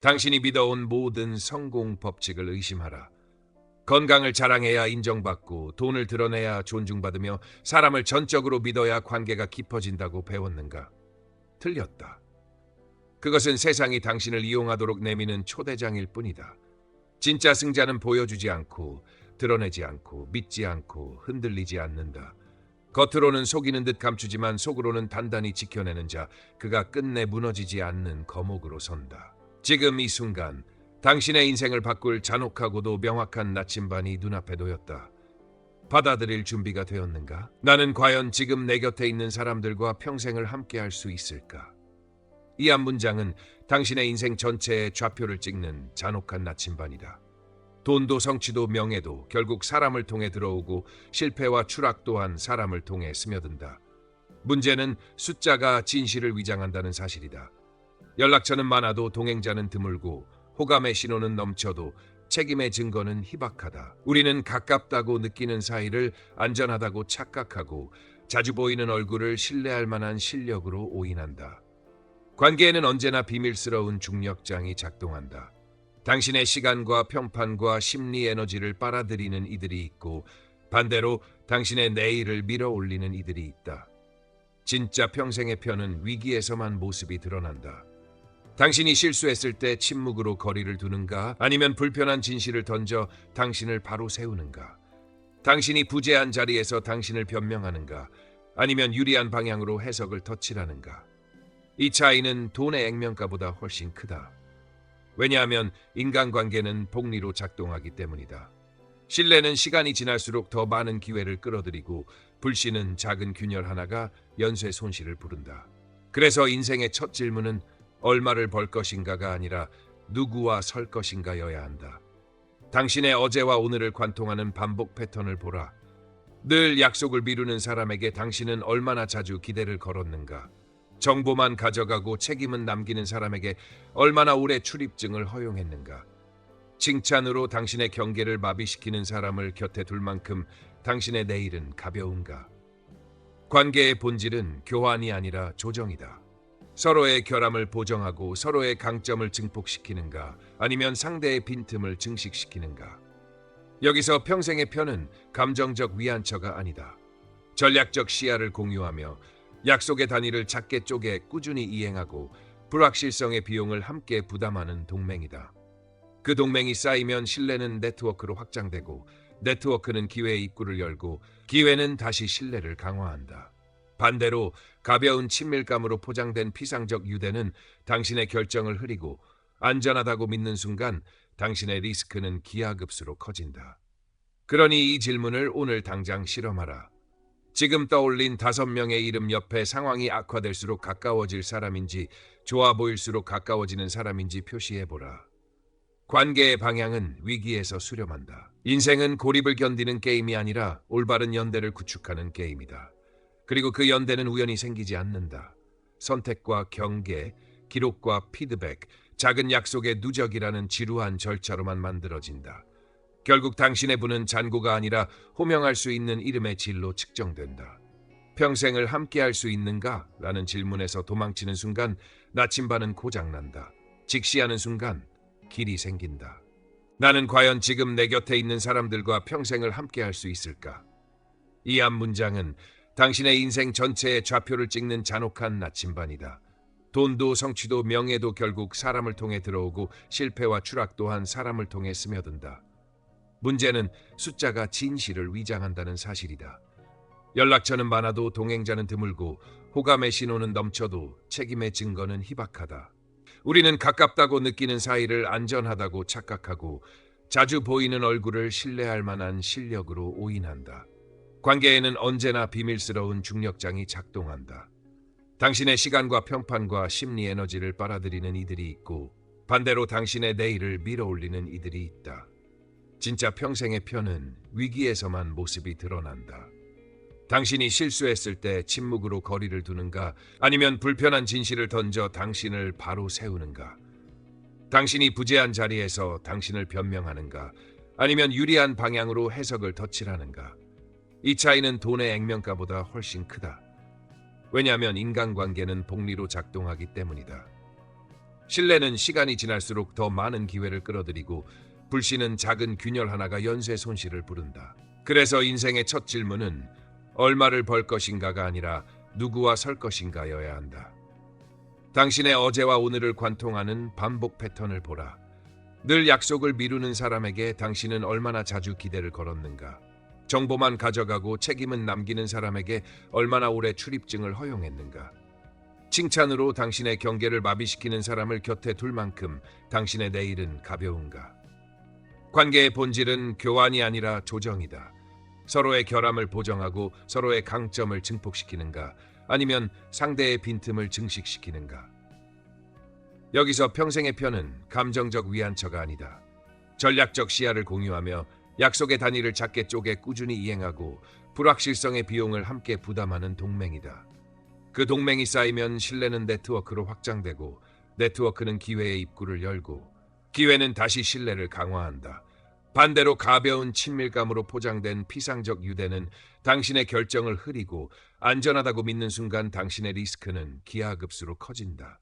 당신이 믿어온 모든 성공 법칙을 의심하라. 건강을 자랑해야 인정받고 돈을 드러내야 존중받으며 사람을 전적으로 믿어야 관계가 깊어진다고 배웠는가? 틀렸다. 그것은 세상이 당신을 이용하도록 내미는 초대장일 뿐이다. 진짜 승자는 보여주지 않고 드러내지 않고 믿지 않고 흔들리지 않는다. 겉으로는 속이는 듯 감추지만 속으로는 단단히 지켜내는 자, 그가 끝내 무너지지 않는 거목으로 선다. 지금 이 순간 당신의 인생을 바꿀 잔혹하고도 명확한 나침반이 눈앞에 놓였다. 받아들일 준비가 되었는가? 나는 과연 지금 내 곁에 있는 사람들과 평생을 함께할 수 있을까? 이 한 문장은 당신의 인생 전체의 좌표를 찍는 잔혹한 나침반이다. 돈도 성취도 명예도 결국 사람을 통해 들어오고 실패와 추락 또한 사람을 통해 스며든다. 문제는 숫자가 진실을 위장한다는 사실이다. 연락처는 많아도 동행자는 드물고 호감의 신호는 넘쳐도 책임의 증거는 희박하다. 우리는 가깝다고 느끼는 사이를 안전하다고 착각하고 자주 보이는 얼굴을 신뢰할 만한 실력으로 오인한다. 관계에는 언제나 비밀스러운 중력장이 작동한다. 당신의 시간과 평판과 심리 에너지를 빨아들이는 이들이 있고 반대로 당신의 내일을 밀어올리는 이들이 있다. 진짜 평생의 편은 위기에서만 모습이 드러난다. 당신이 실수했을 때 침묵으로 거리를 두는가? 아니면 불편한 진실을 던져 당신을 바로 세우는가? 당신이 부재한 자리에서 당신을 변명하는가? 아니면 유리한 방향으로 해석을 덧칠하는가? 이 차이는 돈의 액면가보다 훨씬 크다. 왜냐하면 인간관계는 복리로 작동하기 때문이다. 신뢰는 시간이 지날수록 더 많은 기회를 끌어들이고 불신은 작은 균열 하나가 연쇄 손실을 부른다. 그래서 인생의 첫 질문은 얼마를 벌 것인가가 아니라 누구와 설 것인가여야 한다. 당신의 어제와 오늘을 관통하는 반복 패턴을 보라. 늘 약속을 미루는 사람에게 당신은 얼마나 자주 기대를 걸었는가? 정보만 가져가고 책임은 남기는 사람에게 얼마나 오래 출입증을 허용했는가? 칭찬으로 당신의 경계를 마비시키는 사람을 곁에 둘 만큼 당신의 내일은 가벼운가? 관계의 본질은 교환이 아니라 조정이다. 서로의 결함을 보정하고 서로의 강점을 증폭시키는가? 아니면 상대의 빈틈을 증식시키는가? 여기서 평생의 편은 감정적 위안처가 아니다. 전략적 시야를 공유하며 약속의 단위를 작게 쪼개 꾸준히 이행하고 불확실성의 비용을 함께 부담하는 동맹이다. 그 동맹이 쌓이면 신뢰는 네트워크로 확장되고 네트워크는 기회의 입구를 열고 기회는 다시 신뢰를 강화한다. 반대로 가벼운 친밀감으로 포장된 피상적 유대는 당신의 결정을 흐리고 안전하다고 믿는 순간 당신의 리스크는 기하급수로 커진다. 그러니 이 질문을 오늘 당장 실험하라. 지금 떠올린 5명의 이름 옆에 상황이 악화될수록 가까워질 사람인지 좋아 보일수록 가까워지는 사람인지 표시해보라. 관계의 방향은 위기에서 수렴한다. 인생은 고립을 견디는 게임이 아니라 올바른 연대를 구축하는 게임이다. 그리고 그 연대는 우연히 생기지 않는다. 선택과 경계, 기록과 피드백, 작은 약속의 누적이라는 지루한 절차로만 만들어진다. 결국 당신의 부는 잔고가 아니라 호명할 수 있는 이름의 질로 측정된다. 평생을 함께할 수 있는가? 라는 질문에서 도망치는 순간 나침반은 고장난다. 직시하는 순간 길이 생긴다. 나는 과연 지금 내 곁에 있는 사람들과 평생을 함께할 수 있을까? 이 한 문장은 당신의 인생 전체의 좌표를 찍는 잔혹한 나침반이다. 돈도 성취도 명예도 결국 사람을 통해 들어오고 실패와 추락 또한 사람을 통해 스며든다. 문제는 숫자가 진실을 위장한다는 사실이다. 연락처는 많아도 동행자는 드물고 호감의 신호는 넘쳐도 책임의 증거는 희박하다. 우리는 가깝다고 느끼는 사이를 안전하다고 착각하고 자주 보이는 얼굴을 신뢰할 만한 실력으로 오인한다. 관계에는 언제나 비밀스러운 중력장이 작동한다. 당신의 시간과 평판과 심리 에너지를 빨아들이는 이들이 있고 반대로 당신의 내일을 밀어올리는 이들이 있다. 진짜 평생의 편은 위기에서만 모습이 드러난다. 당신이 실수했을 때 침묵으로 거리를 두는가? 아니면 불편한 진실을 던져 당신을 바로 세우는가? 당신이 부재한 자리에서 당신을 변명하는가? 아니면 유리한 방향으로 해석을 덧칠하는가? 이 차이는 돈의 액면가보다 훨씬 크다. 왜냐하면 인간관계는 복리로 작동하기 때문이다. 신뢰는 시간이 지날수록 더 많은 기회를 끌어들이고 불신은 작은 균열 하나가 연쇄 손실을 부른다. 그래서 인생의 첫 질문은 얼마를 벌 것인가가 아니라 누구와 설 것인가여야 한다. 당신의 어제와 오늘을 관통하는 반복 패턴을 보라. 늘 약속을 미루는 사람에게 당신은 얼마나 자주 기대를 걸었는가? 정보만 가져가고 책임은 남기는 사람에게 얼마나 오래 출입증을 허용했는가? 칭찬으로 당신의 경계를 마비시키는 사람을 곁에 둘 만큼 당신의 내일은 가벼운가? 관계의 본질은 교환이 아니라 조정이다. 서로의 결함을 보정하고 서로의 강점을 증폭시키는가? 아니면 상대의 빈틈을 증식시키는가? 여기서 평생의 편은 감정적 위안처가 아니다. 전략적 시야를 공유하며 약속의 단위를 작게 쪼개 꾸준히 이행하고 불확실성의 비용을 함께 부담하는 동맹이다. 그 동맹이 쌓이면 신뢰는 네트워크로 확장되고 네트워크는 기회의 입구를 열고 기회는 다시 신뢰를 강화한다. 반대로 가벼운 친밀감으로 포장된 피상적 유대는 당신의 결정을 흐리고 안전하다고 믿는 순간 당신의 리스크는 기하급수로 커진다.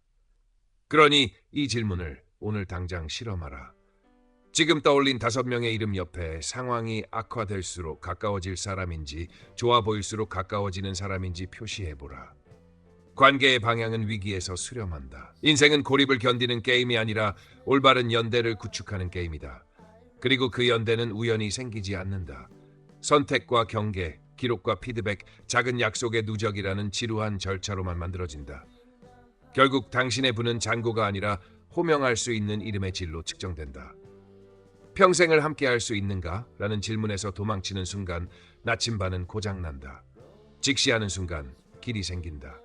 그러니 이 질문을 오늘 당장 실험하라. 지금 떠올린 5명의 이름 옆에 상황이 악화될수록 가까워질 사람인지 좋아 보일수록 가까워지는 사람인지 표시해보라. 관계의 방향은 위기에서 수렴한다. 인생은 고립을 견디는 게임이 아니라 올바른 연대를 구축하는 게임이다. 그리고 그 연대는 우연히 생기지 않는다. 선택과 경계, 기록과 피드백, 작은 약속의 누적이라는 지루한 절차로만 만들어진다. 결국 당신의 부는 잔고가 아니라 호명할 수 있는 이름의 질로 측정된다. 평생을 함께할 수 있는가? 라는 질문에서 도망치는 순간 나침반은 고장난다. 직시하는 순간 길이 생긴다.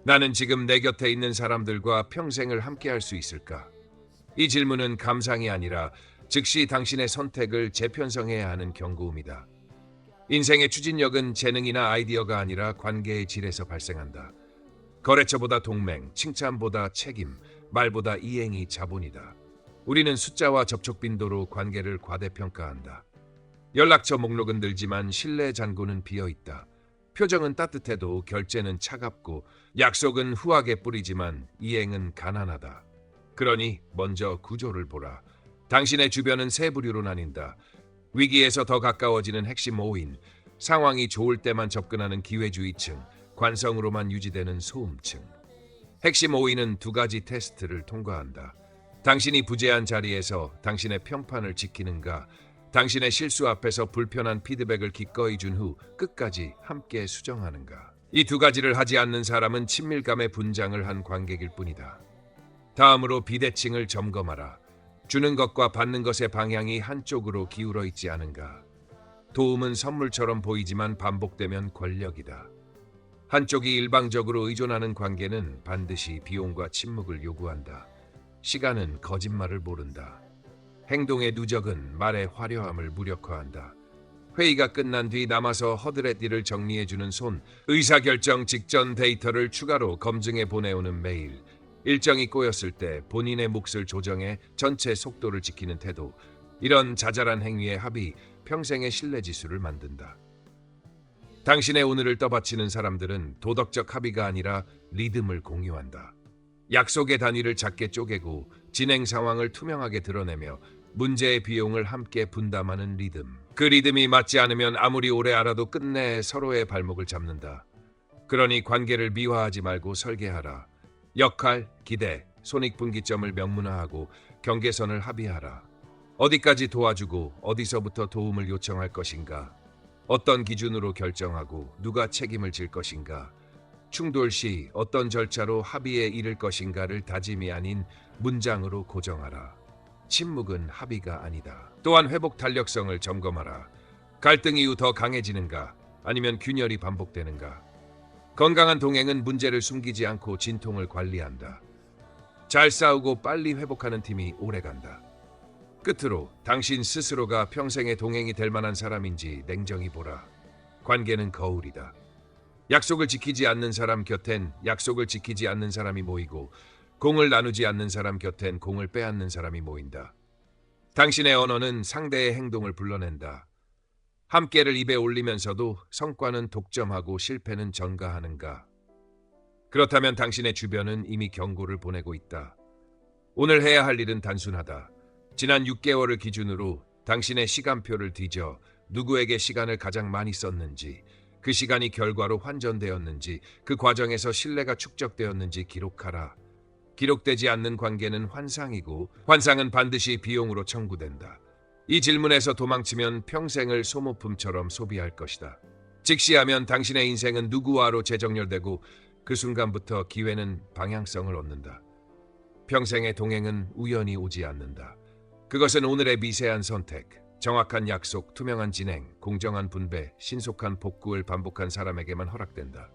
나는 지금 내 곁에 있는 사람들과 평생을 함께할 수 있을까? 이 질문은 감상이 아니라 즉시 당신의 선택을 재편성해야 하는 경고음이다. 인생의 추진력은 재능이나 아이디어가 아니라 관계의 질에서 발생한다. 거래처보다 동맹, 칭찬보다 책임, 말보다 이행이 자본이다. 우리는 숫자와 접촉 빈도로 관계를 과대평가한다. 연락처 목록은 늘지만 신뢰 잔고는 비어있다. 표정은 따뜻해도 결제는 차갑고 약속은 후하게 뿌리지만 이행은 가난하다. 그러니 먼저 구조를 보라. 당신의 주변은 세 부류로 나뉜다. 위기에서 더 가까워지는 핵심 5인, 상황이 좋을 때만 접근하는 기회주의층, 관성으로만 유지되는 소음층. 핵심 5인은 2가지 테스트를 통과한다. 당신이 부재한 자리에서 당신의 평판을 지키는가, 당신의 실수 앞에서 불편한 피드백을 기꺼이 준 후 끝까지 함께 수정하는가. 이 2가지를 하지 않는 사람은 친밀감의 분장을 한 관객일 뿐이다. 다음으로 비대칭을 점검하라. 주는 것과 받는 것의 방향이 한쪽으로 기울어 있지 않은가. 도움은 선물처럼 보이지만 반복되면 권력이다. 한쪽이 일방적으로 의존하는 관계는 반드시 비용과 침묵을 요구한다. 시간은 거짓말을 모른다. 행동의 누적은 말의 화려함을 무력화한다. 회의가 끝난 뒤 남아서 허드렛 일을 정리해주는 손, 의사결정 직전 데이터를 추가로 검증해 보내오는 메일, 일정이 꼬였을 때 본인의 몫을 조정해 전체 속도를 지키는 태도, 이런 자잘한 행위의 합이 평생의 신뢰지수를 만든다. 당신의 오늘을 떠받치는 사람들은 도덕적 합의가 아니라 리듬을 공유한다. 약속의 단위를 작게 쪼개고 진행 상황을 투명하게 드러내며 문제의 비용을 함께 분담하는 리듬. 그 리듬이 맞지 않으면 아무리 오래 알아도 끝내 서로의 발목을 잡는다. 그러니 관계를 미화하지 말고 설계하라. 역할, 기대, 손익분기점을 명문화하고 경계선을 합의하라. 어디까지 도와주고 어디서부터 도움을 요청할 것인가? 어떤 기준으로 결정하고 누가 책임을 질 것인가? 충돌 시 어떤 절차로 합의에 이를 것인가를 다짐이 아닌 문장으로 고정하라. 침묵은 합의가 아니다. 또한 회복 탄력성을 점검하라. 갈등 이후 더 강해지는가? 아니면 균열이 반복되는가? 건강한 동행은 문제를 숨기지 않고 진통을 관리한다. 잘 싸우고 빨리 회복하는 팀이 오래간다. 끝으로 당신 스스로가 평생의 동행이 될 만한 사람인지 냉정히 보라. 관계는 거울이다. 약속을 지키지 않는 사람 곁엔 약속을 지키지 않는 사람이 모이고 공을 나누지 않는 사람 곁엔 공을 빼앗는 사람이 모인다. 당신의 언어는 상대의 행동을 불러낸다. 함께를 입에 올리면서도 성과는 독점하고 실패는 전가하는가? 그렇다면 당신의 주변은 이미 경고를 보내고 있다. 오늘 해야 할 일은 단순하다. 지난 6개월을 기준으로 당신의 시간표를 뒤져 누구에게 시간을 가장 많이 썼는지, 그 시간이 결과로 환전되었는지, 그 과정에서 신뢰가 축적되었는지 기록하라. 기록되지 않는 관계는 환상이고 환상은 반드시 비용으로 청구된다. 이 질문에서 도망치면 평생을 소모품처럼 소비할 것이다. 직시하면 당신의 인생은 누구와로 재정렬되고 그 순간부터 기회는 방향성을 얻는다. 평생의 동행은 우연히 오지 않는다. 그것은 오늘의 미세한 선택, 정확한 약속, 투명한 진행, 공정한 분배, 신속한 복구를 반복한 사람에게만 허락된다.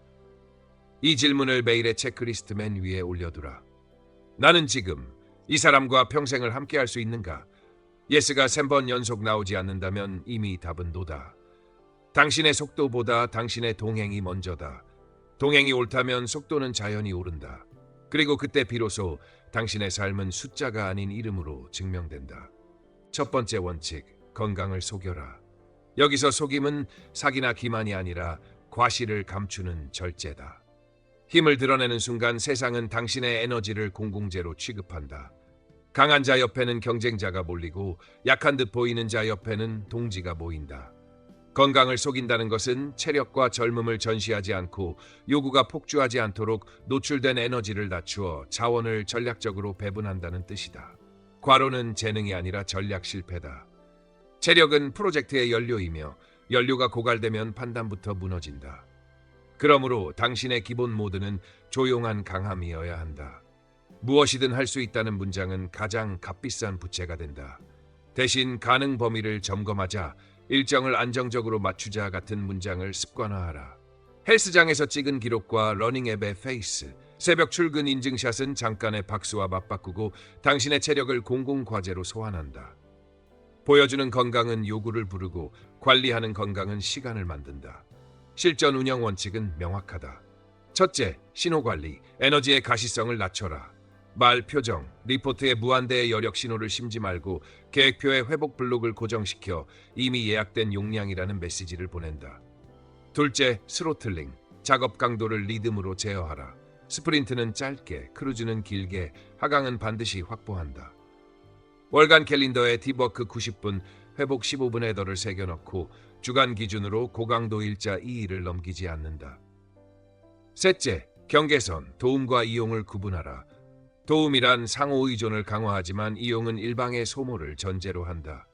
이 질문을 매일의 체크리스트 맨 위에 올려두라. 나는 지금 이 사람과 평생을 함께할 수 있는가? 예스가 3번 연속 나오지 않는다면 이미 답은 노다. 당신의 속도보다 당신의 동행이 먼저다. 동행이 옳다면 속도는 자연히 오른다. 그리고 그때 비로소 당신의 삶은 숫자가 아닌 이름으로 증명된다. 첫 번째 원칙, 건강을 속여라. 여기서 속임은 사기나 기만이 아니라 과실을 감추는 절제다. 힘을 드러내는 순간 세상은 당신의 에너지를 공공재로 취급한다. 강한 자 옆에는 경쟁자가 몰리고 약한 듯 보이는 자 옆에는 동지가 모인다. 건강을 속인다는 것은 체력과 젊음을 전시하지 않고 요구가 폭주하지 않도록 노출된 에너지를 낮추어 자원을 전략적으로 배분한다는 뜻이다. 과로는 재능이 아니라 전략 실패다. 체력은 프로젝트의 연료이며 연료가 고갈되면 판단부터 무너진다. 그러므로 당신의 기본 모드는 조용한 강함이어야 한다. 무엇이든 할 수 있다는 문장은 가장 값비싼 부채가 된다. 대신 가능 범위를 점검하자, 일정을 안정적으로 맞추자 같은 문장을 습관화하라. 헬스장에서 찍은 기록과 러닝앱의 페이스, 새벽 출근 인증샷은 잠깐의 박수와 맞바꾸고 당신의 체력을 공공과제로 소환한다. 보여주는 건강은 요구를 부르고 관리하는 건강은 시간을 만든다. 실전 운영 원칙은 명확하다. 첫째, 신호관리, 에너지의 가시성을 낮춰라. 말, 표정, 리포트의 무한대의 여력 신호를 심지 말고 계획표에 회복 블록을 고정시켜 이미 예약된 용량이라는 메시지를 보낸다. 둘째, 스로틀링, 작업 강도를 리듬으로 제어하라. 스프린트는 짧게, 크루즈는 길게, 하강은 반드시 확보한다. 월간 캘린더에 딥워크 90분, 회복 15분 헤더를 새겨넣고 주간 기준으로 고강도 일자 2일을 넘기지 않는다. 셋째, 경계선, 도움과 이용을 구분하라. 도움이란 상호 의존을 강화하지만 이용은 일방의 소모를 전제로 한다.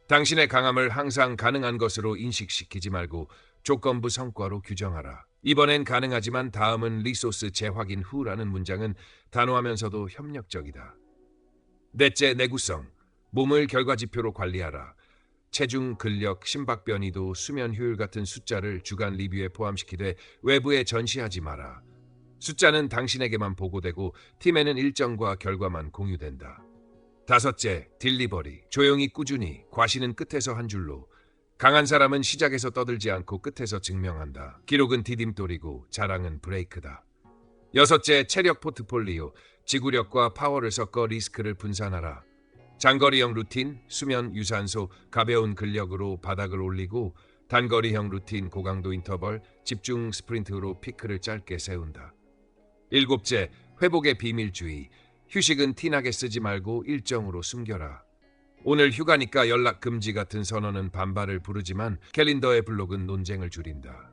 당신의 강함을 항상 가능한 것으로 인식시키지 말고 조건부 성과로 규정하라. 이번엔 가능하지만 다음은 리소스 재확인 후라는 문장은 단호하면서도 협력적이다. 넷째, 내구성, 몸을 결과지표로 관리하라. 체중, 근력, 심박 변이도, 수면 효율 같은 숫자를 주간 리뷰에 포함시키되 외부에 전시하지 마라. 숫자는 당신에게만 보고되고 팀에는 일정과 결과만 공유된다. 다섯째, 딜리버리, 조용히 꾸준히, 과시는 끝에서 한 줄로. 강한 사람은 시작에서 떠들지 않고 끝에서 증명한다. 기록은 디딤돌이고 자랑은 브레이크다. 여섯째, 체력 포트폴리오, 지구력과 파워를 섞어 리스크를 분산하라. 장거리형 루틴, 수면, 유산소, 가벼운 근력으로 바닥을 올리고 단거리형 루틴, 고강도 인터벌, 집중 스프린트로 피크를 짧게 세운다. 일곱째, 회복의 비밀주의, 휴식은 티나게 쓰지 말고 일정으로 숨겨라. 오늘 휴가니까 연락 금지 같은 선언은 반발을 부르지만 캘린더의 블록은 논쟁을 줄인다.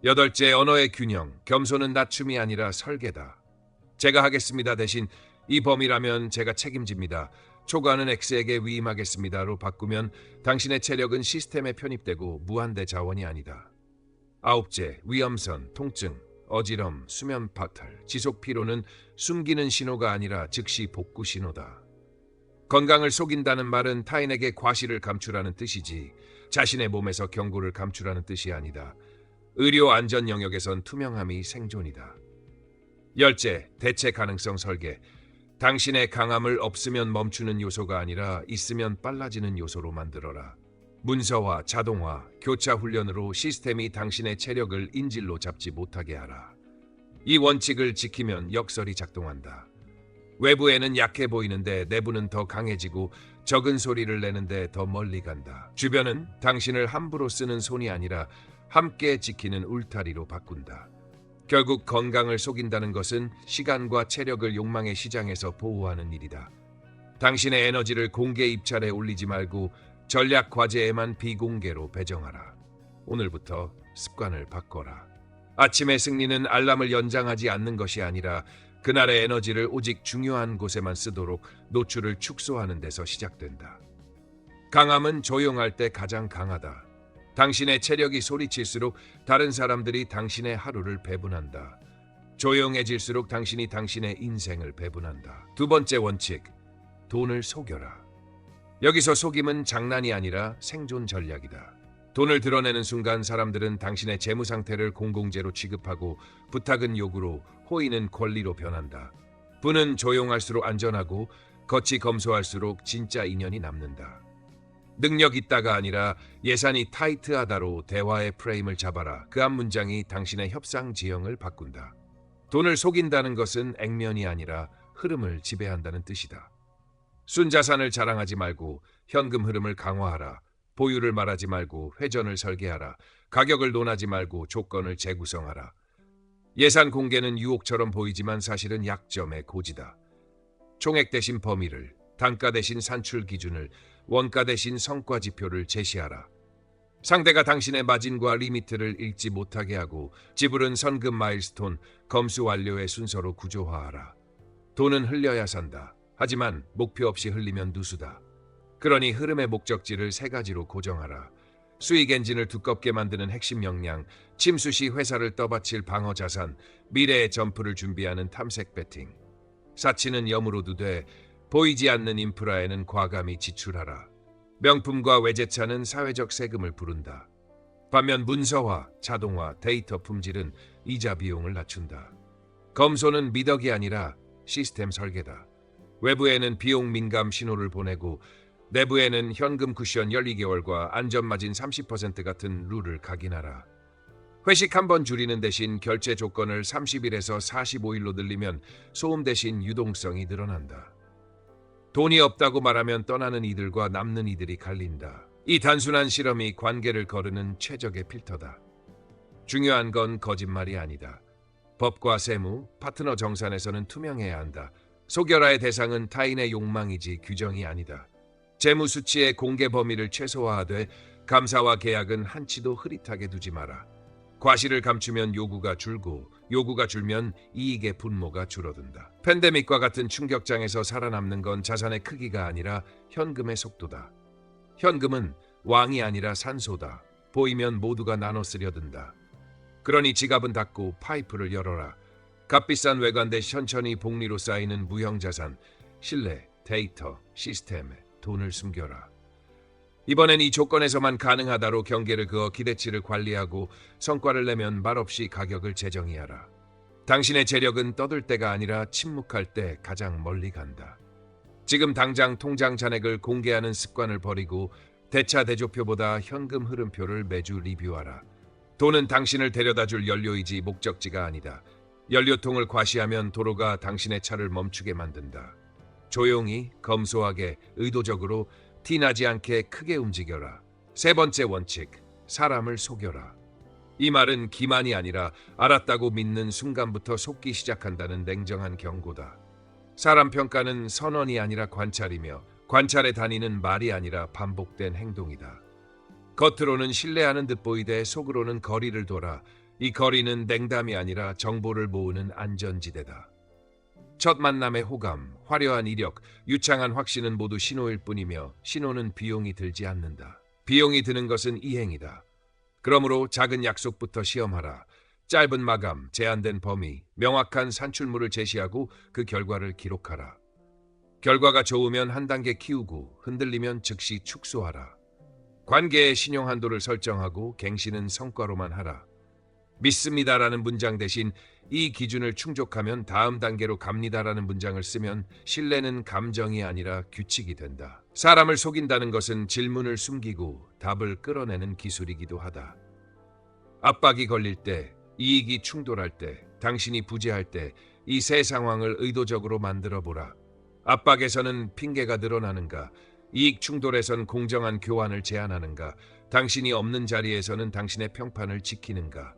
여덟째, 언어의 균형, 겸손은 낮춤이 아니라 설계다. 제가 하겠습니다 대신 이 범위라면 제가 책임집니다. 초과는 X에게 위임하겠습니다로 바꾸면 당신의 체력은 시스템에 편입되고 무한대 자원이 아니다. 아홉째, 위험선, 통증, 어지럼, 수면 파탈, 지속 피로는 숨기는 신호가 아니라 즉시 복구 신호다. 건강을 속인다는 말은 타인에게 과실을 감추라는 뜻이지 자신의 몸에서 경고를 감추라는 뜻이 아니다. 의료 안전 영역에선 투명함이 생존이다. 열째, 대체 가능성 설계. 당신의 강함을 없으면 멈추는 요소가 아니라 있으면 빨라지는 요소로 만들어라. 문서화, 자동화, 교차 훈련으로 시스템이 당신의 체력을 인질로 잡지 못하게 하라. 이 원칙을 지키면 역설이 작동한다. 외부에는 약해 보이는데 내부는 더 강해지고 적은 소리를 내는데 더 멀리 간다. 주변은 당신을 함부로 쓰는 손이 아니라 함께 지키는 울타리로 바꾼다. 결국 건강을 속인다는 것은 시간과 체력을 욕망의 시장에서 보호하는 일이다. 당신의 에너지를 공개 입찰에 올리지 말고 전략 과제에만 비공개로 배정하라. 오늘부터 습관을 바꿔라. 아침의 승리는 알람을 연장하지 않는 것이 아니라 그날의 에너지를 오직 중요한 곳에만 쓰도록 노출을 축소하는 데서 시작된다. 강함은 조용할 때 가장 강하다. 당신의 체력이 소리칠수록 다른 사람들이 당신의 하루를 배분한다. 조용해질수록 당신이 당신의 인생을 배분한다. 두 번째 원칙, 돈을 속여라. 여기서 속임은 장난이 아니라 생존 전략이다. 돈을 드러내는 순간 사람들은 당신의 재무 상태를 공공재로 취급하고 부탁은 요구로, 호의는 권리로 변한다. 부는 조용할수록 안전하고 겉이 검소할수록 진짜 인연이 남는다. 능력 있다가 아니라 예산이 타이트하다로 대화의 프레임을 잡아라. 그 한 문장이 당신의 협상 지형을 바꾼다. 돈을 속인다는 것은 액면이 아니라 흐름을 지배한다는 뜻이다. 순자산을 자랑하지 말고 현금 흐름을 강화하라. 보유를 말하지 말고 회전을 설계하라. 가격을 논하지 말고 조건을 재구성하라. 예산 공개는 유혹처럼 보이지만 사실은 약점의 고지다. 총액 대신 범위를, 단가 대신 산출 기준을, 원가 대신 성과 지표를 제시하라. 상대가 당신의 마진과 리미트를 읽지 못하게 하고 지불은 선금 마일스톤, 검수 완료의 순서로 구조화하라. 돈은 흘려야 산다. 하지만 목표 없이 흘리면 누수다. 그러니 흐름의 목적지를 세 가지로 고정하라. 수익 엔진을 두껍게 만드는 핵심 역량, 침수 시 회사를 떠받칠 방어 자산, 미래의 점프를 준비하는 탐색 배팅. 사치는 염으로 두되 보이지 않는 인프라에는 과감히 지출하라. 명품과 외제차는 사회적 세금을 부른다. 반면 문서화, 자동화, 데이터 품질은 이자 비용을 낮춘다. 검소는 미덕이 아니라 시스템 설계다. 외부에는 비용 민감 신호를 보내고 내부에는 현금 쿠션 12개월과 안전마진 30% 같은 룰을 각인하라. 회식 한 번 줄이는 대신 결제 조건을 30일에서 45일로 늘리면 소음 대신 유동성이 늘어난다. 돈이 없다고 말하면 떠나는 이들과 남는 이들이 갈린다. 이 단순한 실험이 관계를 거르는 최적의 필터다. 중요한 건 거짓말이 아니다. 법과 세무, 파트너 정산에서는 투명해야 한다. 속여라의 대상은 타인의 욕망이지 규정이 아니다. 재무 수치의 공개 범위를 최소화하되 감사와 계약은 한치도 흐릿하게 두지 마라. 과실을 감추면 요구가 줄고 요구가 줄면 이익의 분모가 줄어든다. 팬데믹과 같은 충격장에서 살아남는 건 자산의 크기가 아니라 현금의 속도다. 현금은 왕이 아니라 산소다. 보이면 모두가 나눠 쓰려 든다. 그러니 지갑은 닫고 파이프를 열어라. 값비싼 외관대 천천히 복리로 쌓이는 무형자산, 신뢰, 데이터, 시스템에 돈을 숨겨라. 이번엔 이 조건에서만 가능하다로 경계를 그어 기대치를 관리하고 성과를 내면 말없이 가격을 재정의하라. 당신의 재력은 떠들 때가 아니라 침묵할 때 가장 멀리 간다. 지금 당장 통장 잔액을 공개하는 습관을 버리고 대차 대조표보다 현금 흐름표를 매주 리뷰하라. 돈은 당신을 데려다줄 연료이지 목적지가 아니다. 연료통을 과시하면 도로가 당신의 차를 멈추게 만든다. 조용히, 검소하게, 의도적으로 티나지 않게 크게 움직여라. 세 번째 원칙, 사람을 속여라. 이 말은 기만이 아니라 알았다고 믿는 순간부터 속기 시작한다는 냉정한 경고다. 사람 평가는 선언이 아니라 관찰이며 관찰의 단위는 말이 아니라 반복된 행동이다. 겉으로는 신뢰하는 듯 보이되 속으로는 거리를 둬라. 이 거리는 냉담이 아니라 정보를 모으는 안전지대다. 첫 만남의 호감, 화려한 이력, 유창한 확신은 모두 신호일 뿐이며 신호는 비용이 들지 않는다. 비용이 드는 것은 이행이다. 그러므로 작은 약속부터 시험하라. 짧은 마감, 제한된 범위, 명확한 산출물을 제시하고 그 결과를 기록하라. 결과가 좋으면 한 단계 키우고 흔들리면 즉시 축소하라. 관계의 신용 한도를 설정하고 갱신은 성과로만 하라. 믿습니다라는 문장 대신 이 기준을 충족하면 다음 단계로 갑니다라는 문장을 쓰면 신뢰는 감정이 아니라 규칙이 된다. 사람을 속인다는 것은 질문을 숨기고 답을 끌어내는 기술이기도 하다. 압박이 걸릴 때, 이익이 충돌할 때, 당신이 부재할 때 이 세 상황을 의도적으로 만들어 보라. 압박에서는 핑계가 늘어나는가? 이익 충돌에선 공정한 교환을 제안하는가? 당신이 없는 자리에서는 당신의 평판을 지키는가?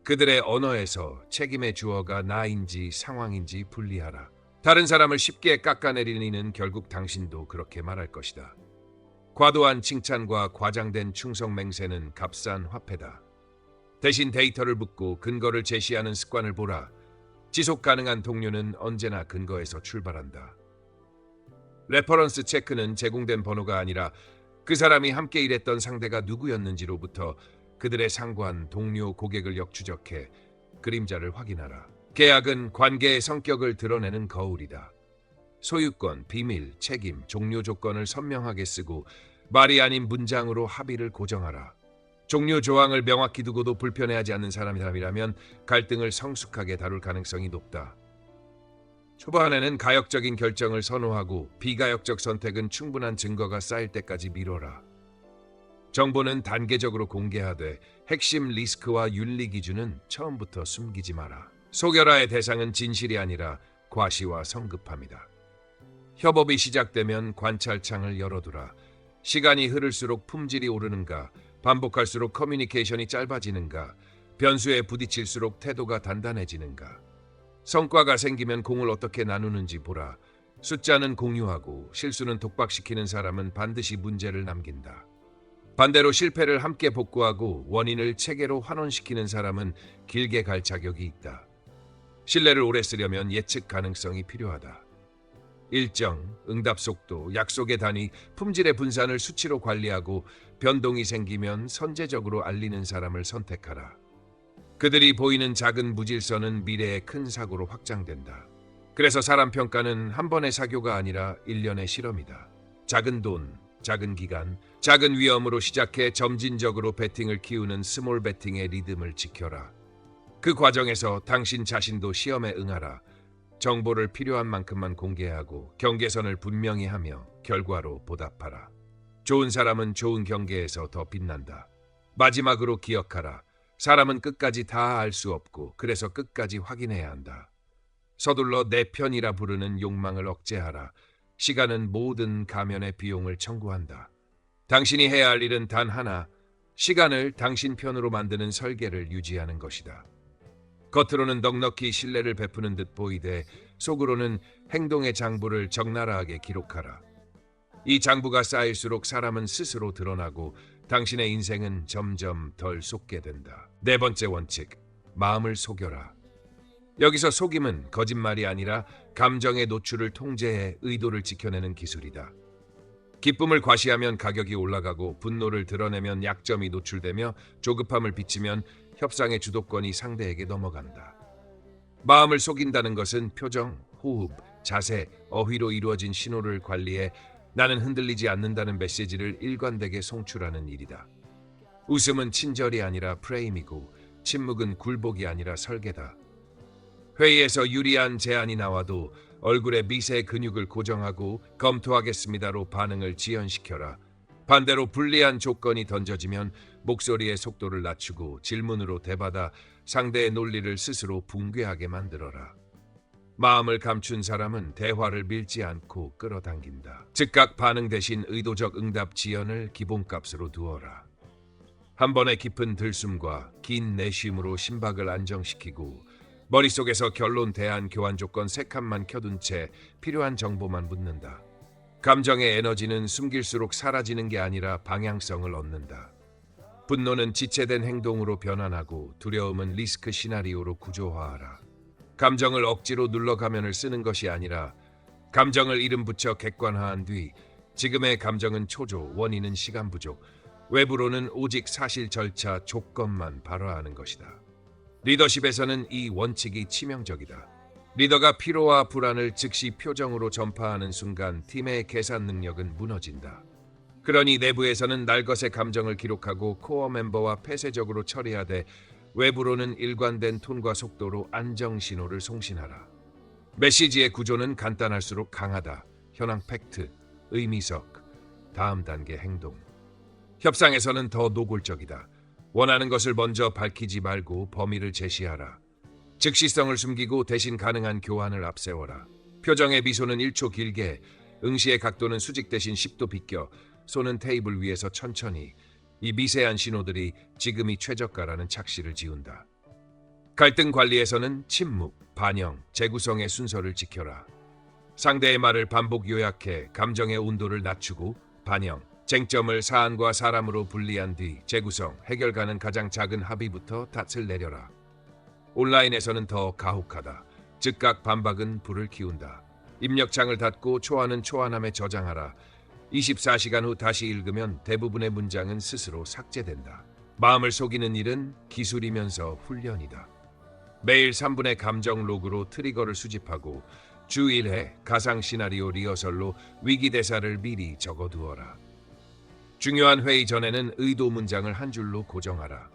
그들의 언어에서 책임의 주어가 나인지 상황인지 분리하라. 다른 사람을 쉽게 깎아내리는 이는 결국 당신도 그렇게 말할 것이다. 과도한 칭찬과 과장된 충성 맹세는 값싼 화폐다. 대신 데이터를 묻고 근거를 제시하는 습관을 보라. 지속 가능한 동료는 언제나 근거에서 출발한다. 레퍼런스 체크는 제공된 번호가 아니라 그 사람이 함께 일했던 상대가 누구였는지로부터 그들의 상관, 동료, 고객을 역추적해 그림자를 확인하라. 계약은 관계의 성격을 드러내는 거울이다. 소유권, 비밀, 책임, 종료 조건을 선명하게 쓰고 말이 아닌 문장으로 합의를 고정하라. 종료 조항을 명확히 두고도 불편해하지 않는 사람이라면 갈등을 성숙하게 다룰 가능성이 높다. 초반에는 가역적인 결정을 선호하고 비가역적 선택은 충분한 증거가 쌓일 때까지 미뤄라. 정보는 단계적으로 공개하되 핵심 리스크와 윤리 기준은 처음부터 숨기지 마라. 소결화의 대상은 진실이 아니라 과시와 성급함이다. 협업이 시작되면 관찰창을 열어두라. 시간이 흐를수록 품질이 오르는가, 반복할수록 커뮤니케이션이 짧아지는가, 변수에 부딪힐수록 태도가 단단해지는가. 성과가 생기면 공을 어떻게 나누는지 보라. 숫자는 공유하고 실수는 독박시키는 사람은 반드시 문제를 남긴다. 반대로 실패를 함께 복구하고 원인을 체계로 환원시키는 사람은 길게 갈 자격이 있다. 신뢰를 오래 쓰려면 예측 가능성이 필요하다. 일정, 응답 속도, 약속의 단위, 품질의 분산을 수치로 관리하고 변동이 생기면 선제적으로 알리는 사람을 선택하라. 그들이 보이는 작은 무질서는 미래의 큰 사고로 확장된다. 그래서 사람 평가는 한 번의 사교가 아니라 일련의 실험이다. 작은 돈, 작은 기간, 작은 위험으로 시작해 점진적으로 배팅을 키우는 스몰 배팅의 리듬을 지켜라. 그 과정에서 당신 자신도 시험에 응하라. 정보를 필요한 만큼만 공개하고 경계선을 분명히 하며 결과로 보답하라. 좋은 사람은 좋은 경계에서 더 빛난다. 마지막으로 기억하라. 사람은 끝까지 다 알 수 없고 그래서 끝까지 확인해야 한다. 서둘러 내 편이라 부르는 욕망을 억제하라. 시간은 모든 가면의 비용을 청구한다. 당신이 해야 할 일은 단 하나, 시간을 당신 편으로 만드는 설계를 유지하는 것이다. 겉으로는 넉넉히 신뢰를 베푸는 듯 보이되 속으로는 행동의 장부를 적나라하게 기록하라. 이 장부가 쌓일수록 사람은 스스로 드러나고 당신의 인생은 점점 덜 속게 된다. 네 번째 원칙, 마음을 속여라. 여기서 속임은 거짓말이 아니라 감정의 노출을 통제해 의도를 지켜내는 기술이다. 기쁨을 과시하면 가격이 올라가고 분노를 드러내면 약점이 노출되며 조급함을 비치면 협상의 주도권이 상대에게 넘어간다. 마음을 속인다는 것은 표정, 호흡, 자세, 어휘로 이루어진 신호를 관리해 나는 흔들리지 않는다는 메시지를 일관되게 송출하는 일이다. 웃음은 친절이 아니라 프레임이고 침묵은 굴복이 아니라 설계다. 회의에서 유리한 제안이 나와도 얼굴의 미세 근육을 고정하고 검토하겠습니다로 반응을 지연시켜라. 반대로 불리한 조건이 던져지면 목소리의 속도를 낮추고 질문으로 대받아 상대의 논리를 스스로 붕괴하게 만들어라. 마음을 감춘 사람은 대화를 밀지 않고 끌어당긴다. 즉각 반응 대신 의도적 응답 지연을 기본값으로 두어라. 한 번의 깊은 들숨과 긴 내쉼으로 심박을 안정시키고 머릿속에서 결론 대안 교환 조건 3칸만 켜둔 채 필요한 정보만 묻는다. 감정의 에너지는 숨길수록 사라지는 게 아니라 방향성을 얻는다. 분노는 지체된 행동으로 변환하고 두려움은 리스크 시나리오로 구조화하라. 감정을 억지로 눌러 가면을 쓰는 것이 아니라 감정을 이름 붙여 객관화한 뒤 지금의 감정은 초조, 원인은 시간 부족, 외부로는 오직 사실 절차 조건만 발화하는 것이다. 리더십에서는 이 원칙이 치명적이다. 리더가 피로와 불안을 즉시 표정으로 전파하는 순간 팀의 계산 능력은 무너진다. 그러니 내부에서는 날것의 감정을 기록하고 코어 멤버와 폐쇄적으로 처리하되 외부로는 일관된 톤과 속도로 안정 신호를 송신하라. 메시지의 구조는 간단할수록 강하다. 현황 팩트, 의미석, 다음 단계 행동. 협상에서는 더 노골적이다. 원하는 것을 먼저 밝히지 말고 범위를 제시하라. 즉시성을 숨기고 대신 가능한 교환을 앞세워라. 표정의 미소는 1초 길게, 응시의 각도는 수직 대신 10도 비껴, 손은 테이블 위에서 천천히. 이 미세한 신호들이 지금이 최저가라는 착시를 지운다. 갈등 관리에서는 침묵, 반영, 재구성의 순서를 지켜라. 상대의 말을 반복 요약해 감정의 온도를 낮추고 반영, 쟁점을 사안과 사람으로 분리한 뒤 재구성, 해결가는 가장 작은 합의부터 탓을 내려라. 온라인에서는 더 가혹하다. 즉각 반박은 불을 키운다. 입력창을 닫고 초안은 초안함에 저장하라. 24시간 후 다시 읽으면 대부분의 문장은 스스로 삭제된다. 마음을 속이는 일은 기술이면서 훈련이다. 매일 3분의 감정 로그로 트리거를 수집하고 주 1회 가상 시나리오 리허설로 위기 대사를 미리 적어두어라. 중요한 회의 전에는 의도 문장을 한 줄로 고정하라.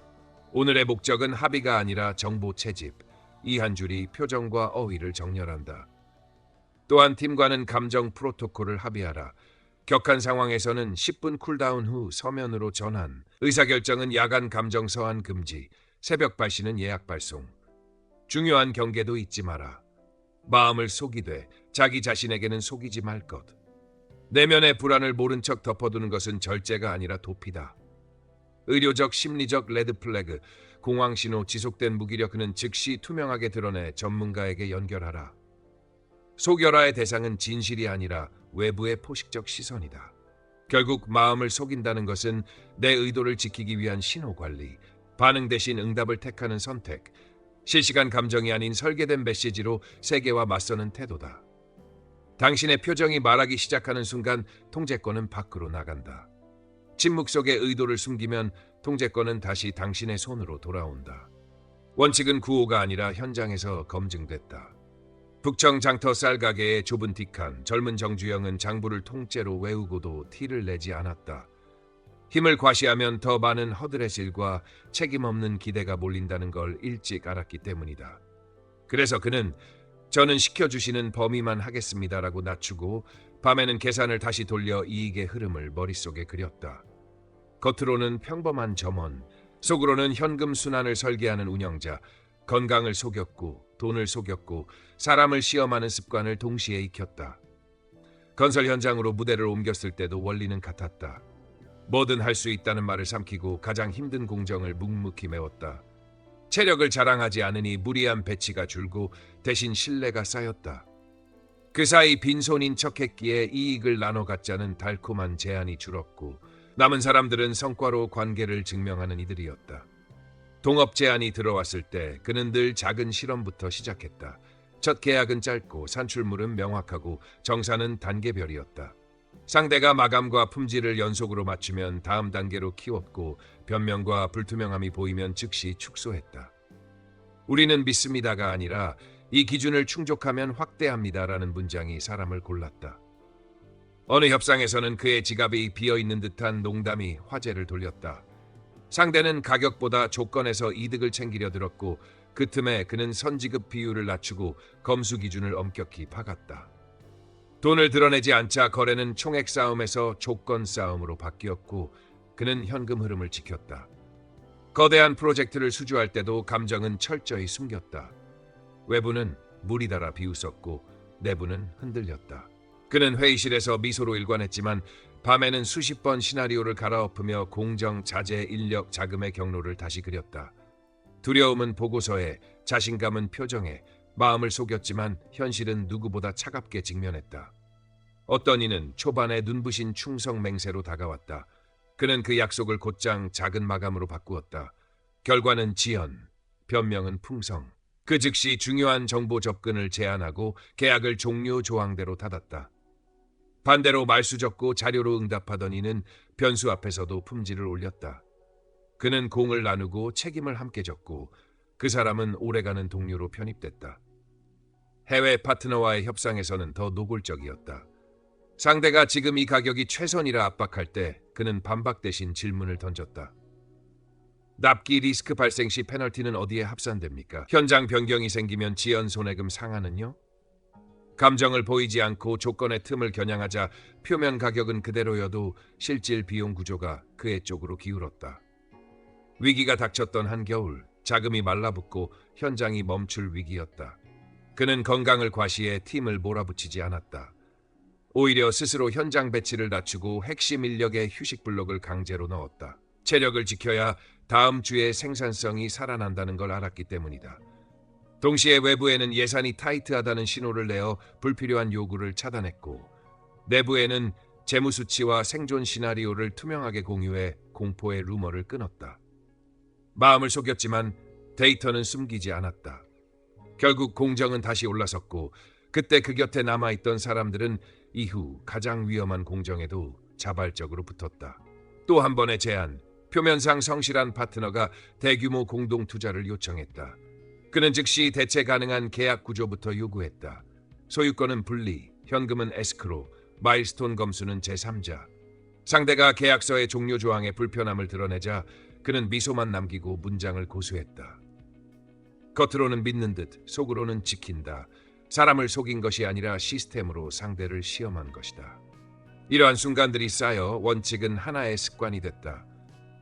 오늘의 목적은 합의가 아니라 정보 채집. 이 한 줄이 표정과 어휘를 정렬한다. 또한 팀과는 감정 프로토콜을 합의하라. 격한 상황에서는 10분 쿨다운 후 서면으로 전환. 의사결정은 야간 감정 서한 금지. 새벽 발신은 예약 발송. 중요한 경계도 잊지 마라. 마음을 속이되 자기 자신에게는 속이지 말 것. 내면의 불안을 모른 척 덮어두는 것은 절제가 아니라 도피다. 의료적 심리적 레드 플래그, 공황 신호, 지속된 무기력은 즉시 투명하게 드러내 전문가에게 연결하라. 속여라의 대상은 진실이 아니라 외부의 포식적 시선이다. 결국 마음을 속인다는 것은 내 의도를 지키기 위한 신호 관리, 반응 대신 응답을 택하는 선택, 실시간 감정이 아닌 설계된 메시지로 세계와 맞서는 태도다. 당신의 표정이 말하기 시작하는 순간 통제권은 밖으로 나간다. 침묵 속에 의도를 숨기면 통제권은 다시 당신의 손으로 돌아온다. 원칙은 구호가 아니라 현장에서 검증됐다. 북청 장터 쌀가게의 좁은 뒷칸, 젊은 정주영은 장부를 통째로 외우고도 티를 내지 않았다. 힘을 과시하면 더 많은 허드렛일과 책임 없는 기대가 몰린다는 걸 일찍 알았기 때문이다. 그래서 그는 저는 시켜주시는 범위만 하겠습니다라고 낮추고 밤에는 계산을 다시 돌려 이익의 흐름을 머릿속에 그렸다. 겉으로는 평범한 점원, 속으로는 현금 순환을 설계하는 운영자, 건강을 속였고 돈을 속였고 사람을 시험하는 습관을 동시에 익혔다. 건설 현장으로 무대를 옮겼을 때도 원리는 같았다. 뭐든 할 수 있다는 말을 삼키고 가장 힘든 공정을 묵묵히 메웠다. 체력을 자랑하지 않으니 무리한 배치가 줄고 대신 신뢰가 쌓였다. 그 사이 빈손인 척했기에 이익을 나눠 갖자는 달콤한 제안이 줄었고 남은 사람들은 성과로 관계를 증명하는 이들이었다. 동업 제안이 들어왔을 때 그는 늘 작은 실험부터 시작했다. 첫 계약은 짧고 산출물은 명확하고 정사는 단계별이었다. 상대가 마감과 품질을 연속으로 맞추면 다음 단계로 키웠고 변명과 불투명함이 보이면 즉시 축소했다. 우리는 믿습니다가 아니라 이 기준을 충족하면 확대합니다라는 문장이 사람을 골랐다. 어느 협상에서는 그의 지갑이 비어있는 듯한 농담이 화제를 돌렸다. 상대는 가격보다 조건에서 이득을 챙기려 들었고 그 틈에 그는 선지급 비율을 낮추고 검수 기준을 엄격히 박았다. 돈을 드러내지 않자 거래는 총액 싸움에서 조건 싸움으로 바뀌었고 그는 현금 흐름을 지켰다. 거대한 프로젝트를 수주할 때도 감정은 철저히 숨겼다. 외부는 물이 달아 비웃었고 내부는 흔들렸다. 그는 회의실에서 미소로 일관했지만 밤에는 수십 번 시나리오를 갈아엎으며 공정, 자재, 인력, 자금의 경로를 다시 그렸다. 두려움은 보고서에, 자신감은 표정에, 마음을 속였지만 현실은 누구보다 차갑게 직면했다. 어떤 이는 초반에 눈부신 충성 맹세로 다가왔다. 그는 그 약속을 곧장 작은 마감으로 바꾸었다. 결과는 지연, 변명은 풍성. 그 즉시 중요한 정보 접근을 제한하고 계약을 종료 조항대로 닫았다. 반대로 말수 적고 자료로 응답하던 이는 변수 앞에서도 품질을 올렸다. 그는 공을 나누고 책임을 함께 졌고 그 사람은 오래가는 동료로 편입됐다. 해외 파트너와의 협상에서는 더 노골적이었다. 상대가 지금 이 가격이 최선이라 압박할 때 그는 반박 대신 질문을 던졌다. 납기 리스크 발생 시 페널티는 어디에 합산됩니까? 현장 변경이 생기면 지연 손해금 상한은요? 감정을 보이지 않고 조건의 틈을 겨냥하자 표면 가격은 그대로여도 실질 비용 구조가 그의 쪽으로 기울었다. 위기가 닥쳤던 한겨울, 자금이 말라붙고 현장이 멈출 위기였다. 그는 건강을 과시해 팀을 몰아붙이지 않았다. 오히려 스스로 현장 배치를 낮추고 핵심 인력의 휴식 블록을 강제로 넣었다. 체력을 지켜야 다음 주에 생산성이 살아난다는 걸 알았기 때문이다. 동시에 외부에는 예산이 타이트하다는 신호를 내어 불필요한 요구를 차단했고, 내부에는 재무 수치와 생존 시나리오를 투명하게 공유해 공포의 루머를 끊었다. 마음을 속였지만 데이터는 숨기지 않았다. 결국 공정은 다시 올라섰고, 그때 그 곁에 남아있던 사람들은 이후 가장 위험한 공정에도 자발적으로 붙었다. 또 한 번의 제안, 표면상 성실한 파트너가 대규모 공동 투자를 요청했다. 그는 즉시 대체 가능한 계약 구조부터 요구했다. 소유권은 분리, 현금은 에스크로, 마일스톤 검수는 제3자. 상대가 계약서의 종료 조항에 불편함을 드러내자 그는 미소만 남기고 문장을 고수했다. 겉으로는 믿는 듯 속으로는 지킨다. 사람을 속인 것이 아니라 시스템으로 상대를 시험한 것이다. 이러한 순간들이 쌓여 원칙은 하나의 습관이 됐다.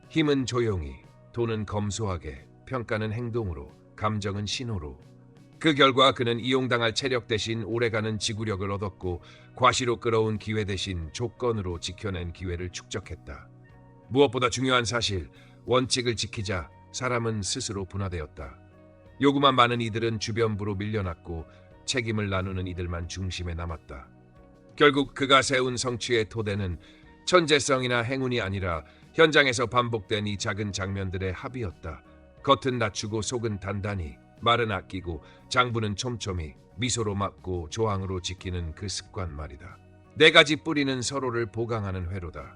힘은 조용히, 돈은 검소하게, 평가는 행동으로, 감정은 신호로. 그 결과 그는 이용당할 체력 대신 오래가는 지구력을 얻었고, 과시로 끌어온 기회 대신 조건으로 지켜낸 기회를 축적했다. 무엇보다 중요한 사실, 원칙을 지키자 사람은 스스로 분화되었다. 요구만 많은 이들은 주변부로 밀려났고, 책임을 나누는 이들만 중심에 남았다. 결국 그가 세운 성취의 토대는 천재성이나 행운이 아니라 현장에서 반복된 이 작은 장면들의 합이었다. 겉은 낮추고 속은 단단히, 말은 아끼고 장부는 촘촘히, 미소로 막고 조항으로 지키는 그 습관 말이다. 네 가지 뿌리는 서로를 보강하는 회로다.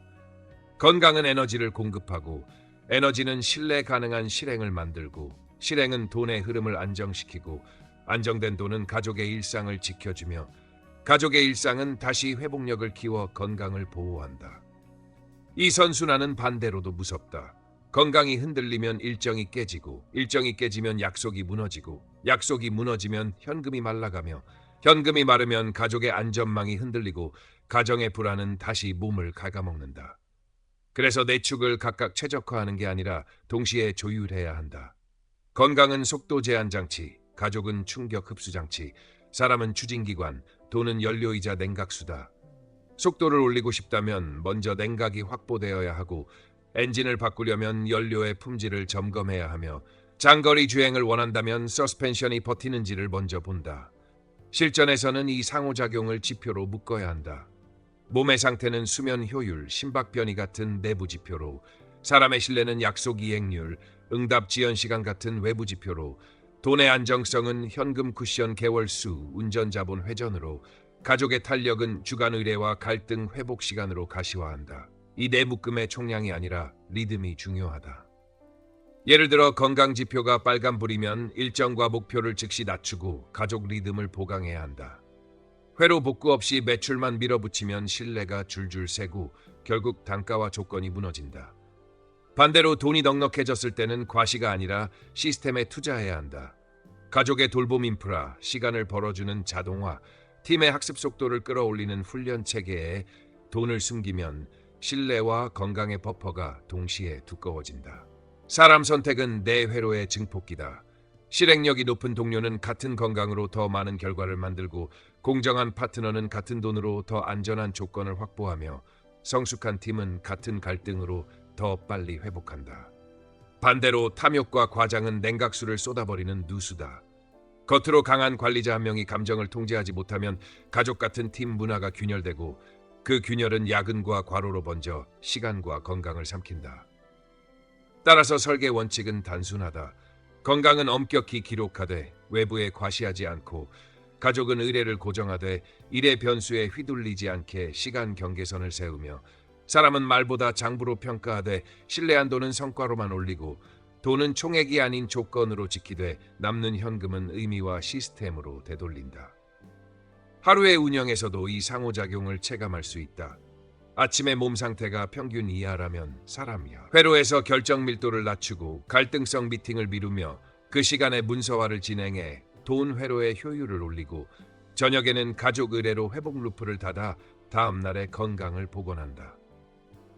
건강은 에너지를 공급하고, 에너지는 신뢰 가능한 실행을 만들고, 실행은 돈의 흐름을 안정시키고, 안정된 돈은 가족의 일상을 지켜주며, 가족의 일상은 다시 회복력을 키워 건강을 보호한다. 이 선순환은 반대로도 무섭다. 건강이 흔들리면 일정이 깨지고, 일정이 깨지면 약속이 무너지고, 약속이 무너지면 현금이 말라가며, 현금이 마르면 가족의 안전망이 흔들리고, 가정의 불안은 다시 몸을 갉아먹는다. 그래서 내축을 각각 최적화하는 게 아니라 동시에 조율해야 한다. 건강은 속도 제한 장치, 가족은 충격 흡수 장치, 사람은 추진기관, 돈은 연료이자 냉각수다. 속도를 올리고 싶다면 먼저 냉각이 확보되어야 하고, 엔진을 바꾸려면 연료의 품질을 점검해야 하며, 장거리 주행을 원한다면 서스펜션이 버티는지를 먼저 본다. 실전에서는 이 상호작용을 지표로 묶어야 한다. 몸의 상태는 수면 효율, 심박 변이 같은 내부 지표로, 사람의 신뢰는 약속 이행률, 응답 지연 시간 같은 외부 지표로, 돈의 안정성은 현금 쿠션 개월수, 운전 자본 회전으로, 가족의 탄력은 주간 의뢰와 갈등 회복 시간으로 가시화한다. 이 네 묶음의 총량이 아니라 리듬이 중요하다. 예를 들어 건강 지표가 빨간불이면 일정과 목표를 즉시 낮추고 가족 리듬을 보강해야 한다. 회로 복구 없이 매출만 밀어붙이면 신뢰가 줄줄 새고 결국 단가와 조건이 무너진다. 반대로 돈이 넉넉해졌을 때는 과시가 아니라 시스템에 투자해야 한다. 가족의 돌봄 인프라, 시간을 벌어주는 자동화, 팀의 학습 속도를 끌어올리는 훈련 체계에 돈을 숨기면 신뢰와 건강의 버퍼가 동시에 두꺼워진다. 사람 선택은 내 회로의 증폭기다. 실행력이 높은 동료는 같은 건강으로 더 많은 결과를 만들고, 공정한 파트너는 같은 돈으로 더 안전한 조건을 확보하며, 성숙한 팀은 같은 갈등으로 더 빨리 회복한다. 반대로 탐욕과 과장은 냉각수를 쏟아버리는 누수다. 겉으로 강한 관리자 한 명이 감정을 통제하지 못하면 가족 같은 팀 문화가 균열되고, 그 균열은 야근과 과로로 번져 시간과 건강을 삼킨다. 따라서 설계 원칙은 단순하다. 건강은 엄격히 기록하되 외부에 과시하지 않고, 가족은 의뢰를 고정하되 일의 변수에 휘둘리지 않게 시간 경계선을 세우며, 사람은 말보다 장부로 평가하되 신뢰한 돈은 성과로만 올리고, 돈은 총액이 아닌 조건으로 지키되 남는 현금은 의미와 시스템으로 되돌린다. 하루의 운영에서도 이 상호작용을 체감할 수 있다. 아침에 몸 상태가 평균 이하라면 사람이야. 회로에서 결정 밀도를 낮추고 갈등성 미팅을 미루며 그 시간에 문서화를 진행해 돈 회로의 효율을 올리고, 저녁에는 가족 의뢰로 회복 루프를 닫아 다음 날의 건강을 복원한다.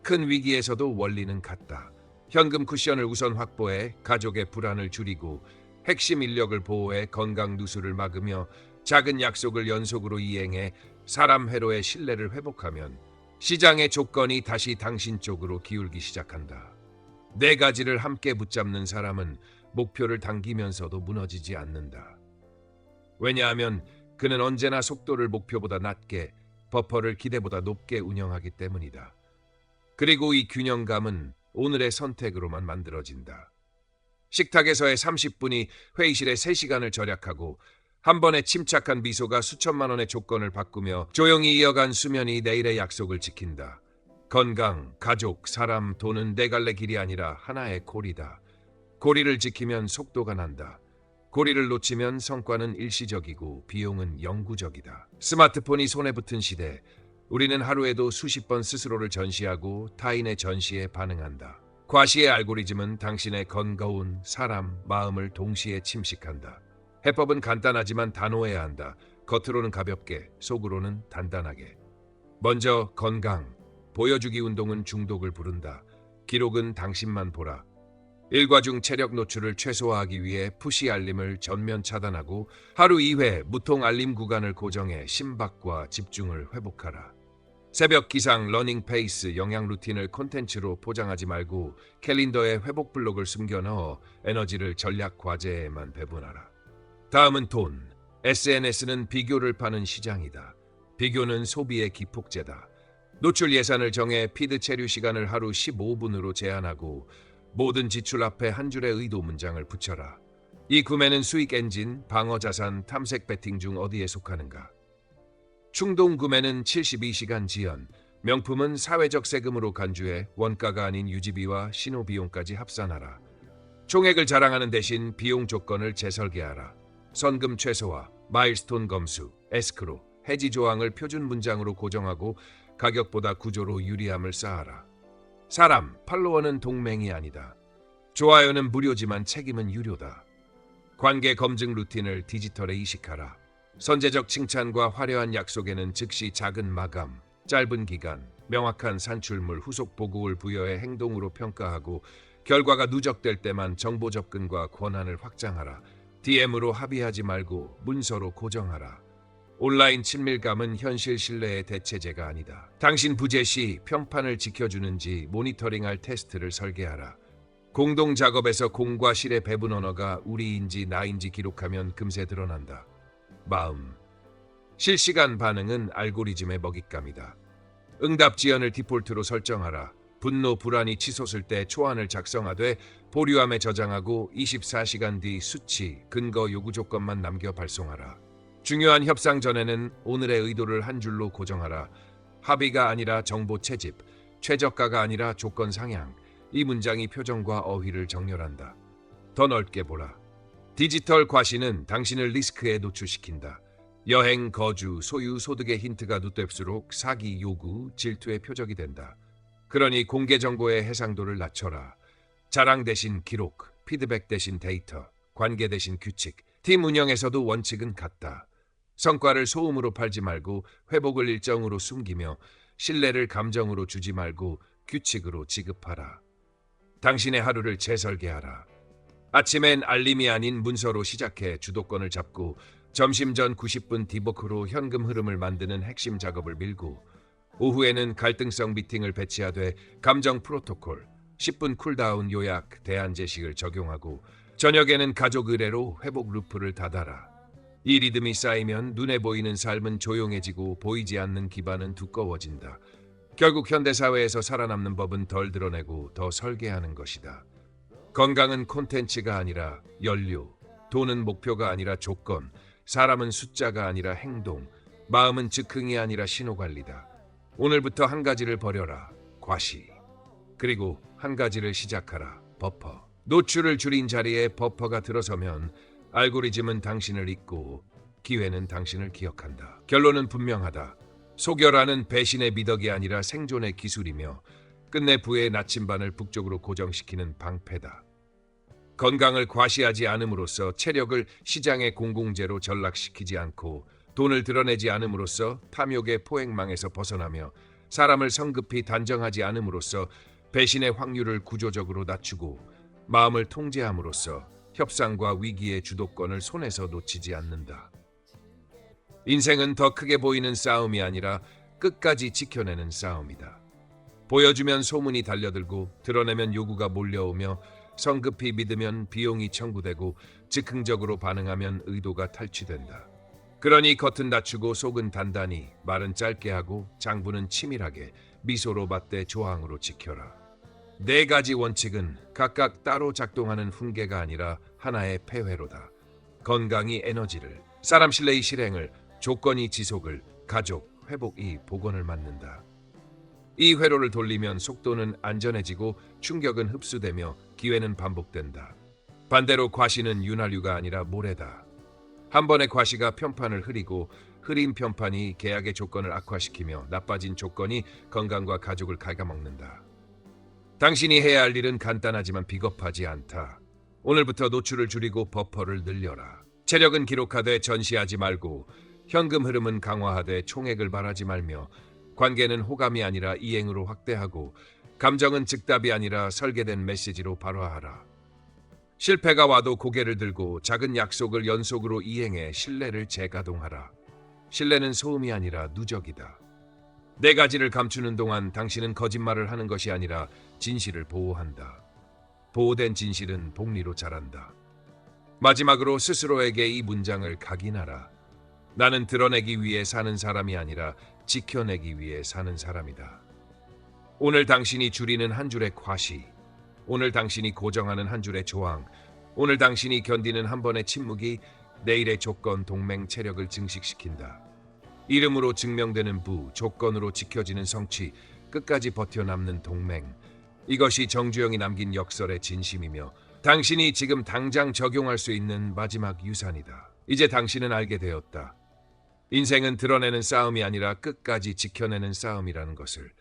큰 위기에서도 원리는 같다. 현금 쿠션을 우선 확보해 가족의 불안을 줄이고, 핵심 인력을 보호해 건강 누수를 막으며, 작은 약속을 연속으로 이행해 사람 회로의 신뢰를 회복하면 시장의 조건이 다시 당신 쪽으로 기울기 시작한다. 네 가지를 함께 붙잡는 사람은 목표를 당기면서도 무너지지 않는다. 왜냐하면 그는 언제나 속도를 목표보다 낮게, 버퍼를 기대보다 높게 운영하기 때문이다. 그리고 이 균형감은 오늘의 선택으로만 만들어진다. 식탁에서의 30분이 회의실의 3시간을 절약하고 한 번의 침착한 미소가 수천만 원의 조건을 바꾸며 조용히 이어간 수면이 내일의 약속을 지킨다. 건강, 가족, 사람, 돈은 네 갈래 길이 아니라 하나의 고리다. 고리를 지키면 속도가 난다. 고리를 놓치면 성과는 일시적이고 비용은 영구적이다. 스마트폰이 손에 붙은 시대, 우리는 하루에도 수십 번 스스로를 전시하고 타인의 전시에 반응한다. 과시의 알고리즘은 당신의 건거운 사람, 마음을 동시에 침식한다. 해법은 간단하지만 단호해야 한다. 겉으로는 가볍게, 속으로는 단단하게. 먼저 건강. 보여주기 운동은 중독을 부른다. 기록은 당신만 보라. 일과 중 체력 노출을 최소화하기 위해 푸시 알림을 전면 차단하고 하루 2회 무통 알림 구간을 고정해 심박과 집중을 회복하라. 새벽 기상, 러닝 페이스, 영양 루틴을 콘텐츠로 포장하지 말고 캘린더에 회복 블록을 숨겨 넣어 에너지를 전략 과제에만 배분하라. 다음은 돈. SNS는 비교를 파는 시장이다. 비교는 소비의 기폭제다. 노출 예산을 정해 피드 체류 시간을 하루 15분으로 제한하고 모든 지출 앞에 한 줄의 의도 문장을 붙여라. 이 구매는 수익 엔진, 방어 자산, 탐색 베팅 중 어디에 속하는가? 충동 구매는 72시간 지연, 명품은 사회적 세금으로 간주해 원가가 아닌 유지비와 신호 비용까지 합산하라. 총액을 자랑하는 대신 비용 조건을 재설계하라. 선금 최소화, 마일스톤 검수, 에스크로, 해지 조항을 표준 문장으로 고정하고 가격보다 구조로 유리함을 쌓아라. 사람, 팔로워는 동맹이 아니다. 좋아요는 무료지만 책임은 유료다. 관계 검증 루틴을 디지털에 이식하라. 선제적 칭찬과 화려한 약속에는 즉시 작은 마감, 짧은 기간, 명확한 산출물, 후속 보고를 부여해 행동으로 평가하고 결과가 누적될 때만 정보 접근과 권한을 확장하라. DM으로 합의하지 말고 문서로 고정하라. 온라인 친밀감은 현실 신뢰의 대체제가 아니다. 당신 부재 시 평판을 지켜주는지 모니터링할 테스트를 설계하라. 공동 작업에서 공과 실의 배분 언어가 우리인지 나인지 기록하면 금세 드러난다. 마음. 실시간 반응은 알고리즘의 먹잇감이다. 응답 지연을 디폴트로 설정하라. 분노, 불안이 치솟을 때 초안을 작성하되 보류함에 저장하고 24시간 뒤 수치, 근거 요구 조건만 남겨 발송하라. 중요한 협상 전에는 오늘의 의도를 한 줄로 고정하라. 합의가 아니라 정보 채집, 최저가가 아니라 조건 상향. 이 문장이 표정과 어휘를 정렬한다. 더 넓게 보라. 디지털 과시는 당신을 리스크에 노출시킨다. 여행, 거주, 소유, 소득의 힌트가 눕될수록 사기, 요구, 질투의 표적이 된다. 그러니 공개 정보의 해상도를 낮춰라. 자랑 대신 기록, 피드백 대신 데이터, 관계 대신 규칙. 팀 운영에서도 원칙은 같다. 성과를 소음으로 팔지 말고 회복을 일정으로 숨기며 신뢰를 감정으로 주지 말고 규칙으로 지급하라. 당신의 하루를 재설계하라. 아침엔 알림이 아닌 문서로 시작해 주도권을 잡고 점심 전 90분 디버크로 현금 흐름을 만드는 핵심 작업을 밀고 오후에는 갈등성 미팅을 배치하되 감정 프로토콜, 10분 쿨다운 요약, 대안 제식을 적용하고 저녁에는 가족 의뢰로 회복 루프를 닫아라. 이 리듬이 쌓이면 눈에 보이는 삶은 조용해지고 보이지 않는 기반은 두꺼워진다. 결국 현대사회에서 살아남는 법은 덜 드러내고 더 설계하는 것이다. 건강은 콘텐츠가 아니라 연료, 돈은 목표가 아니라 조건, 사람은 숫자가 아니라 행동, 마음은 즉흥이 아니라 신호관리다. 오늘부터 한 가지를 버려라. 과시. 그리고 한 가지를 시작하라. 버퍼. 노출을 줄인 자리에 버퍼가 들어서면 알고리즘은 당신을 잊고 기회는 당신을 기억한다. 결론은 분명하다. 소결하는 배신의 미덕이 아니라 생존의 기술이며 끝내 부의 나침반을 북쪽으로 고정시키는 방패다. 건강을 과시하지 않음으로써 체력을 시장의 공공재로 전락시키지 않고 돈을 드러내지 않음으로써 탐욕의 포획망에서 벗어나며 사람을 성급히 단정하지 않음으로써 배신의 확률을 구조적으로 낮추고 마음을 통제함으로써 협상과 위기의 주도권을 손에서 놓치지 않는다. 인생은 더 크게 보이는 싸움이 아니라 끝까지 지켜내는 싸움이다. 보여주면 소문이 달려들고 드러내면 요구가 몰려오며 성급히 믿으면 비용이 청구되고 즉흥적으로 반응하면 의도가 탈취된다. 그러니 겉은 낮추고 속은 단단히, 말은 짧게 하고 장부는 치밀하게, 미소로 맞대 조항으로 지켜라. 네 가지 원칙은 각각 따로 작동하는 훈계가 아니라 하나의 폐회로다. 건강이 에너지를, 사람 신뢰의 실행을, 조건이 지속을, 가족, 회복이 복원을 맞는다. 이 회로를 돌리면 속도는 안전해지고 충격은 흡수되며 기회는 반복된다. 반대로 과시는 윤활유가 아니라 모래다. 한 번의 과시가 편판을 흐리고 흐린 편판이 계약의 조건을 악화시키며 나빠진 조건이 건강과 가족을 갉아먹는다. 당신이 해야 할 일은 간단하지만 비겁하지 않다. 오늘부터 노출을 줄이고 버퍼를 늘려라. 체력은 기록하되 전시하지 말고 현금 흐름은 강화하되 총액을 바라지 말며 관계는 호감이 아니라 이행으로 확대하고 감정은 즉답이 아니라 설계된 메시지로 발화하라. 실패가 와도 고개를 들고 작은 약속을 연속으로 이행해 신뢰를 재가동하라. 신뢰는 소음이 아니라 누적이다. 네 가지를 감추는 동안 당신은 거짓말을 하는 것이 아니라 진실을 보호한다. 보호된 진실은 복리로 자란다. 마지막으로 스스로에게 이 문장을 각인하라. 나는 드러내기 위해 사는 사람이 아니라 지켜내기 위해 사는 사람이다. 오늘 당신이 줄이는 한 줄의 과시, 오늘 당신이 고정하는 한 줄의 조항, 오늘 당신이 견디는 한 번의 침묵이 내일의 조건, 동맹, 체력을 증식시킨다. 이름으로 증명되는 부, 조건으로 지켜지는 성취, 끝까지 버텨남는 동맹. 이것이 정주영이 남긴 역설의 진심이며 당신이 지금 당장 적용할 수 있는 마지막 유산이다. 이제 당신은 알게 되었다. 인생은 드러내는 싸움이 아니라 끝까지 지켜내는 싸움이라는 것을.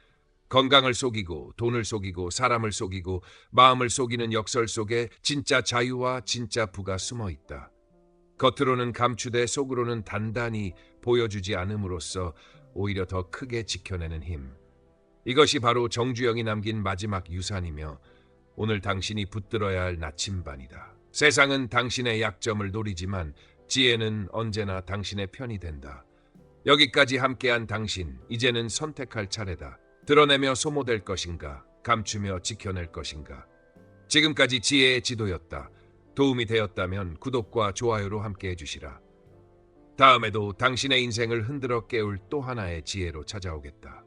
건강을 속이고 돈을 속이고 사람을 속이고 마음을 속이는 역설 속에 진짜 자유와 진짜 부가 숨어 있다. 겉으로는 감추되 속으로는 단단히 보여주지 않음으로써 오히려 더 크게 지켜내는 힘. 이것이 바로 정주영이 남긴 마지막 유산이며 오늘 당신이 붙들어야 할 나침반이다. 세상은 당신의 약점을 노리지만 지혜는 언제나 당신의 편이 된다. 여기까지 함께한 당신, 이제는 선택할 차례다. 드러내며 소모될 것인가, 감추며 지켜낼 것인가. 지금까지 지혜의 지도였다. 도움이 되었다면 구독과 좋아요로 함께해 주시라. 다음에도 당신의 인생을 흔들어 깨울 또 하나의 지혜로 찾아오겠다.